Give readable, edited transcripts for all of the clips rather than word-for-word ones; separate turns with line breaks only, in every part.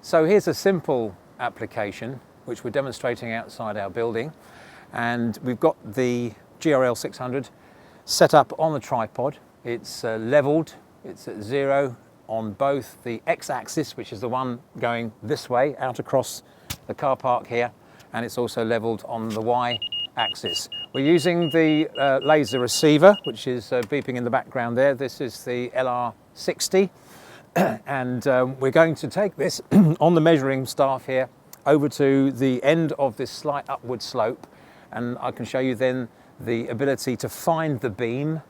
So here's a simple application which we're demonstrating outside our building, and we've got the GRL 600 set up on the tripod. It's levelled, it's at 0 on both the x-axis, which is the one going this way out across the car park here, and it's also levelled on the y-axis. We're using the laser receiver, which is beeping in the background there. This is the LR60. And we're going to take this on the measuring staff here over to the end of this slight upward slope, and I can show you then the ability to find the beam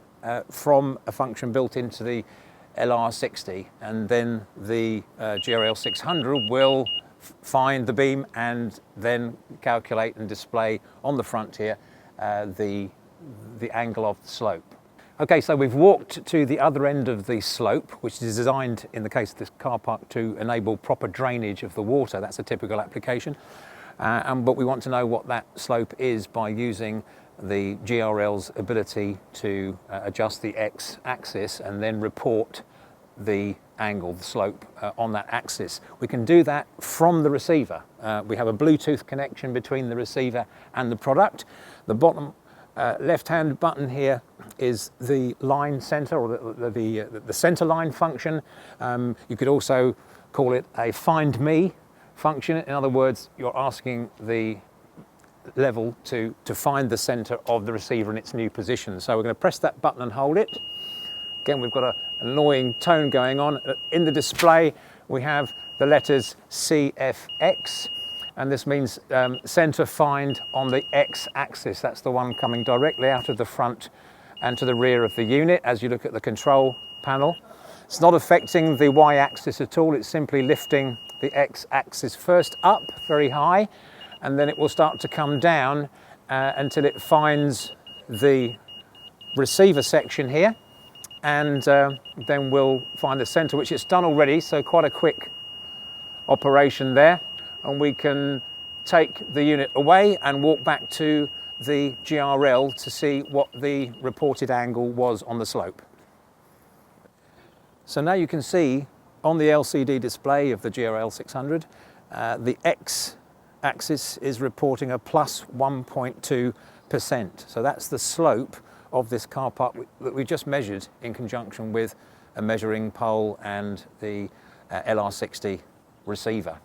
from a function built into the LR60, and then the GRL 600 will find the beam and then calculate and display on the front here the angle of the slope. Okay, so we've walked to the other end of the slope, which is designed in the case of this car park to enable proper drainage of the water. That's a typical application. But we want to know what that slope is by using the GRL's ability to adjust the x-axis and then report the angle, the slope on that axis. We can do that from the receiver. We have a Bluetooth connection between the receiver and the product. The bottom left-hand button here is the line center, or the center line function. You could also call it a find me function. In other words, you're asking the level to find the center of the receiver in its new position. So we're going to press that button and hold it. Again, we've got an annoying tone going on. In the display, we have the letters CFX. And this means center find on the x-axis. That's the one coming directly out of the front and to the rear of the unit as you look at the control panel. It's not affecting the y-axis at all. It's simply lifting the x-axis first up very high, and then it will start to come down until it finds the receiver section here, and then we'll find the center, which it's done already, so quite a quick operation there. And we can take the unit away and walk back to the GRL to see what the reported angle was on the slope. So now you can see on the LCD display of the GRL 600, the x-axis is reporting a plus 1.2%. So that's the slope of this car park that we just measured in conjunction with a measuring pole and the LR60 receiver.